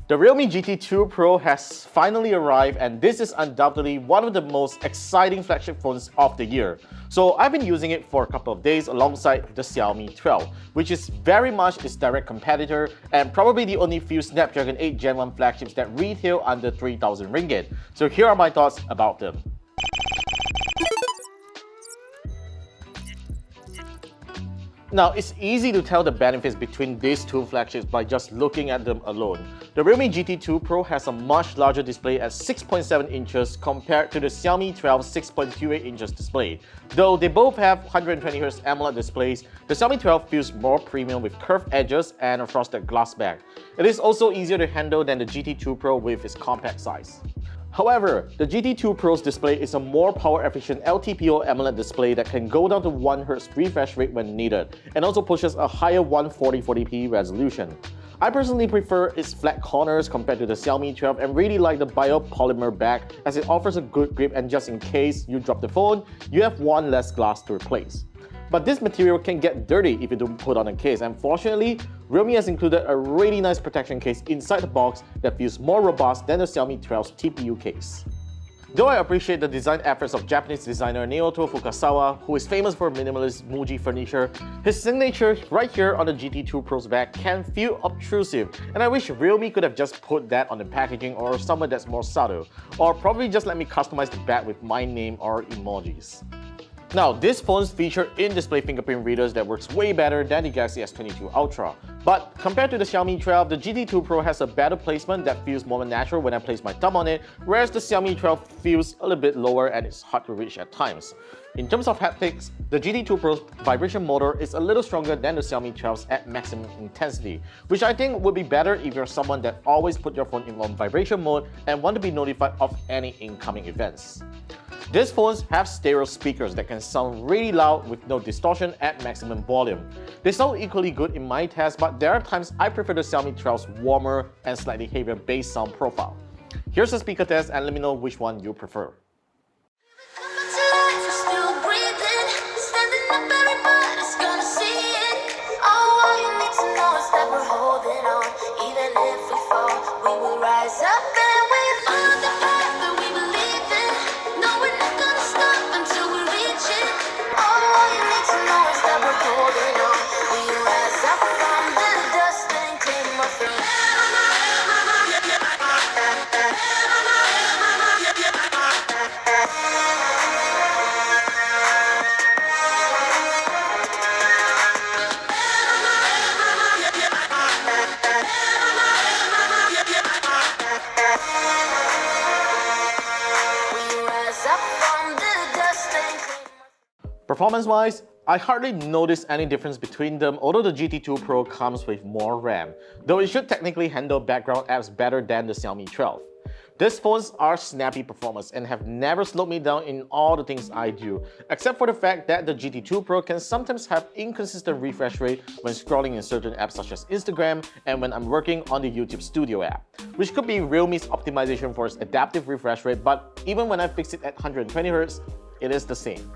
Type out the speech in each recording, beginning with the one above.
The Realme GT2 Pro has finally arrived, and this is undoubtedly one of the most exciting flagship phones of the year. So I've been using it for a couple of days alongside the Xiaomi 12, which is very much its direct competitor and probably the only few Snapdragon 8 Gen 1 flagships that retail under 3,000 ringgit. So here are my thoughts about them. Now, it's easy to tell the benefits between these two flagships by just looking at them alone. The Realme GT2 Pro has a much larger display at 6.7 inches compared to the Xiaomi 12's 6.28 inches display. Though they both have 120Hz AMOLED displays, the Xiaomi 12 feels more premium with curved edges and a frosted glass back. It is also easier to handle than the GT2 Pro with its compact size. However, the GT2 Pro's display is a more power-efficient LTPO AMOLED display that can go down to 1Hz refresh rate when needed, and also pushes a higher 140/40p resolution. I personally prefer its flat corners compared to the Xiaomi 12 and really like the biopolymer back as it offers a good grip, and just in case you drop the phone, you have one less glass to replace. But this material can get dirty if you don't put on a case, and fortunately, Realme has included a really nice protection case inside the box that feels more robust than the Xiaomi 12's TPU case. Though I appreciate the design efforts of Japanese designer Naoto Fukasawa, who is famous for minimalist Muji furniture, his signature right here on the GT2 Pro's back can feel obtrusive, and I wish Realme could have just put that on the packaging or somewhere that's more subtle, or probably just let me customize the back with my name or emojis. Now, these phones feature in-display fingerprint readers that works way better than the Galaxy S22 Ultra. But compared to the Xiaomi 12, the GT2 Pro has a better placement that feels more natural when I place my thumb on it, whereas the Xiaomi 12 feels a little bit lower and it's hard to reach at times. In terms of haptics, the GT2 Pro's vibration motor is a little stronger than the Xiaomi 12's at maximum intensity, which I think would be better if you're someone that always put your phone in on vibration mode and want to be notified of any incoming events. These phones have stereo speakers that can sound really loud with no distortion at maximum volume. They sound equally good in my test, but there are times I prefer the Xiaomi 12's warmer and slightly heavier bass sound profile. Here's a speaker test and let me know which one you prefer. Performance-wise, I hardly notice any difference between them, although the GT2 Pro comes with more RAM, though it should technically handle background apps better than the Xiaomi 12. These phones are snappy performers and have never slowed me down in all the things I do, except for the fact that the GT2 Pro can sometimes have inconsistent refresh rate when scrolling in certain apps such as Instagram and when I'm working on the YouTube Studio app, which could be Realme's optimization for its adaptive refresh rate, but even when I fix it at 120Hz, it is the same.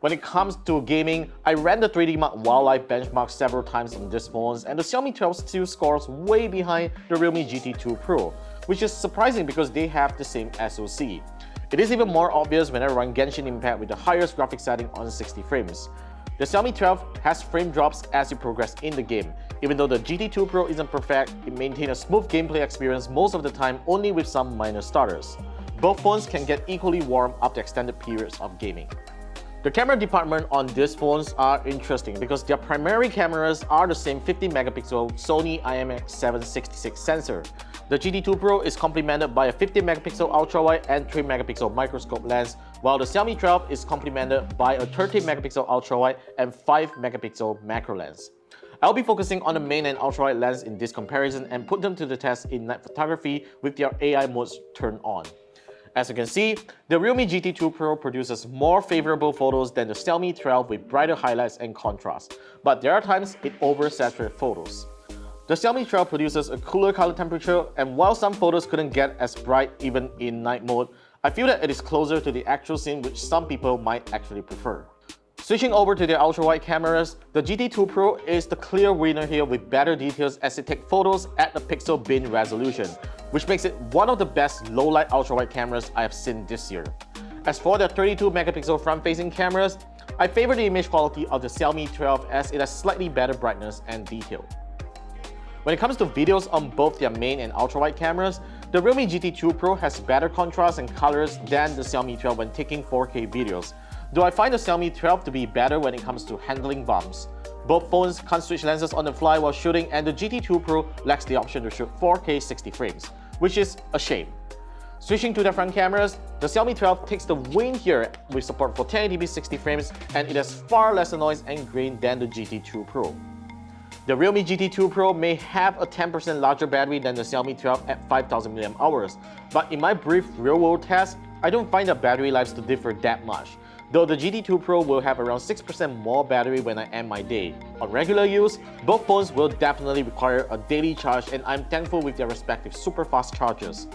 When it comes to gaming, I ran the 3D Mark Wildlife benchmark several times on these phones, and the Xiaomi 12 still scores way behind the Realme GT2 Pro, which is surprising because they have the same SoC. It is even more obvious when I run Genshin Impact with the highest graphics setting on 60 frames. The Xiaomi 12 has frame drops as you progress in the game. Even though the GT2 Pro isn't perfect, it maintains a smooth gameplay experience most of the time, only with some minor stutters. Both phones can get equally warm after extended periods of gaming. The camera department on these phones are interesting because their primary cameras are the same 50-megapixel Sony IMX766 sensor. The GT2 Pro is complemented by a 50-megapixel ultra-wide and 3-megapixel microscope lens, while the Xiaomi 12 is complemented by a 30-megapixel ultra-wide and 5-megapixel macro lens. I'll be focusing on the main and ultra-wide lens in this comparison and put them to the test in night photography with their AI modes turned on. As you can see, the Realme GT2 Pro produces more favorable photos than the Xiaomi 12 with brighter highlights and contrast, but there are times it oversaturates photos. The Xiaomi 12 produces a cooler color temperature, and while some photos couldn't get as bright even in night mode, I feel that it is closer to the actual scene, which some people might actually prefer. Switching over to the ultra-wide cameras, the GT2 Pro is the clear winner here with better details as it takes photos at the pixel bin resolution, which makes it one of the best low-light ultra-wide cameras I have seen this year. As for the 32-megapixel front-facing cameras, I favor the image quality of the Xiaomi 12 as it has slightly better brightness and detail. When it comes to videos on both their main and ultra-wide cameras, the Realme GT2 Pro has better contrast and colors than the Xiaomi 12 when taking 4K videos, though I find the Xiaomi 12 to be better when it comes to handling bumps. Both phones can't switch lenses on the fly while shooting, and the GT2 Pro lacks the option to shoot 4K 60 frames, which is a shame. Switching to the front cameras, the Xiaomi 12 takes the win here with support for 1080p 60 frames, and it has far lesser noise and grain than the GT2 Pro. The Realme GT2 Pro may have a 10% larger battery than the Xiaomi 12 at 5000 mAh, but in my brief real-world test, I don't find the battery lives to differ that much, though the GT2 Pro will have around 6% more battery when I end my day. On regular use, both phones will definitely require a daily charge, and I'm thankful with their respective super fast chargers,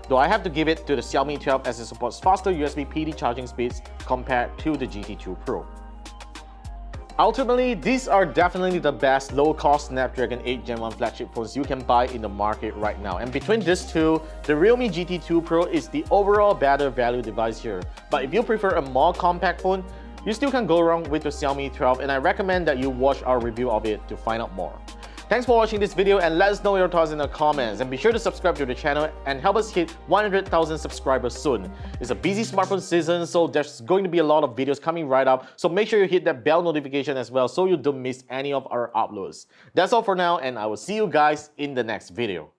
though I have to give it to the Xiaomi 12 as it supports faster USB PD charging speeds compared to the GT2 Pro. Ultimately, these are definitely the best low-cost Snapdragon 8 Gen 1 flagship phones you can buy in the market right now. And between these two, the Realme GT2 Pro is the overall better value device here. But if you prefer a more compact phone, you still can go wrong with the Xiaomi 12, and I recommend that you watch our review of it to find out more. Thanks for watching this video, and let us know your thoughts in the comments, and be sure to subscribe to the channel and help us hit 100,000 subscribers soon. It's a busy smartphone season, so there's going to be a lot of videos coming right up, so make sure you hit that bell notification as well so you don't miss any of our uploads. That's all for now, and I will see you guys in the next video.